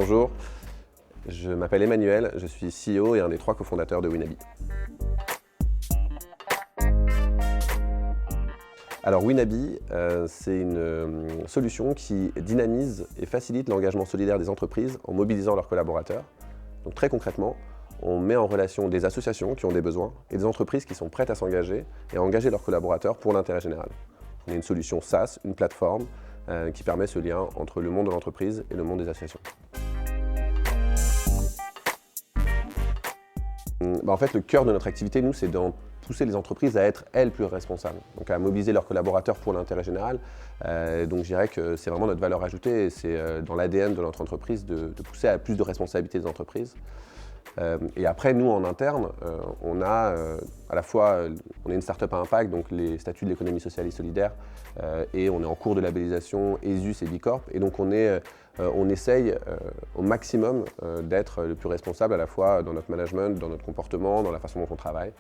Bonjour, je m'appelle Emmanuel, je suis CEO et un des 3 cofondateurs de Winabi. Alors Winabi, c'est une solution qui dynamise et facilite l'engagement solidaire des entreprises en mobilisant leurs collaborateurs. Donc très concrètement, on met en relation des associations qui ont des besoins et des entreprises qui sont prêtes à s'engager et à engager leurs collaborateurs pour l'intérêt général. On est une solution SaaS, une plateforme qui permet ce lien entre le monde de l'entreprise et le monde des associations. En fait, le cœur de notre activité, nous, c'est d'en pousser les entreprises à être, elles, plus responsables, donc à mobiliser leurs collaborateurs pour l'intérêt général. Donc je dirais que c'est vraiment notre valeur ajoutée et c'est dans l'ADN de notre entreprise de pousser à plus de responsabilité des entreprises. Et après, nous, en interne, on a à la fois on est une start-up à impact, donc les statuts de l'économie sociale et solidaire, et on est en cours de labellisation ESUS et B Corp. Et donc on essaye au maximum d'être le plus responsable à la fois dans notre management, dans notre comportement, dans la façon dont on travaille.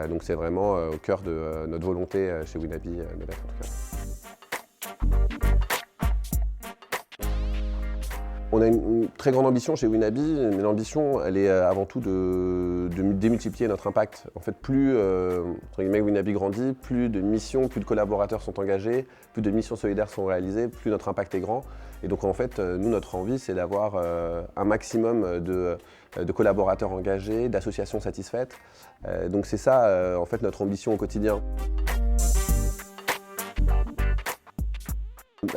Donc c'est vraiment au cœur de notre volonté chez Winabi de l'être en tout cas. On a une très grande ambition chez Winabi, mais l'ambition, elle est avant tout de démultiplier notre impact. En fait, plus Winabi grandit, plus de missions, plus de collaborateurs sont engagés, plus de missions solidaires sont réalisées, plus notre impact est grand. Et donc en fait, nous, notre envie, c'est d'avoir un maximum de collaborateurs engagés, d'associations satisfaites. Donc c'est ça, en fait, notre ambition au quotidien.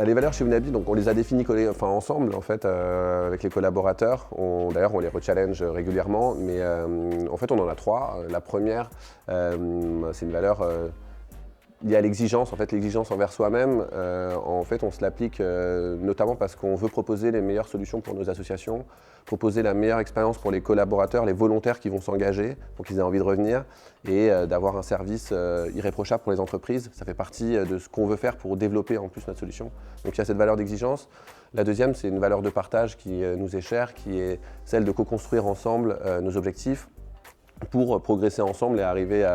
Les valeurs chez Winabi, donc on les a définies ensemble en fait, avec les collaborateurs. D'ailleurs, on les rechallenge régulièrement, mais en fait, on en a 3. La première, c'est une valeur liée à l'exigence. En fait, l'exigence envers soi-même, en fait, on se l'applique notamment parce qu'on veut proposer les meilleures solutions pour nos associations, proposer la meilleure expérience pour les collaborateurs, les volontaires qui vont s'engager pour qu'ils aient envie de revenir et d'avoir un service irréprochable pour les entreprises. Ça fait partie de ce qu'on veut faire pour développer en plus notre solution. Donc il y a cette valeur d'exigence. La deuxième, c'est une valeur de partage qui nous est chère, qui est celle de co-construire ensemble nos objectifs pour progresser ensemble et arriver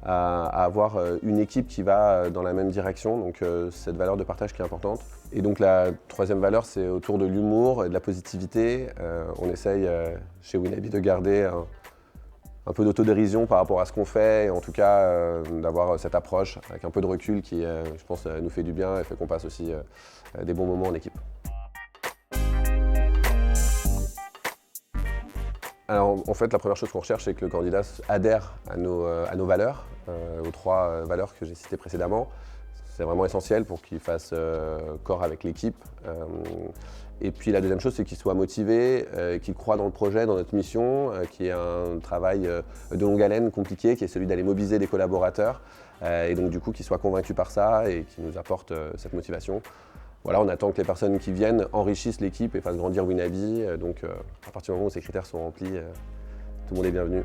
à avoir une équipe qui va dans la même direction, donc cette valeur de partage qui est importante. Et donc la troisième valeur, c'est autour de l'humour et de la positivité. On essaye chez Winabi de garder un peu d'autodérision par rapport à ce qu'on fait, et en tout cas d'avoir cette approche avec un peu de recul qui, je pense, nous fait du bien et fait qu'on passe aussi des bons moments en équipe. Alors en fait, la première chose qu'on recherche, c'est que le candidat adhère à nos valeurs, aux 3 valeurs que j'ai citées précédemment. C'est vraiment essentiel pour qu'il fasse corps avec l'équipe. Et puis la deuxième chose, c'est qu'il soit motivé, qu'il croit dans le projet, dans notre mission, qu'il y ait un travail de longue haleine compliqué, qui est celui d'aller mobiliser des collaborateurs, et donc du coup qu'il soit convaincu par ça et qu'il nous apporte cette motivation. Voilà, on attend que les personnes qui viennent enrichissent l'équipe et fassent grandir Winabi. Donc à partir du moment où ces critères sont remplis, tout le monde est bienvenu.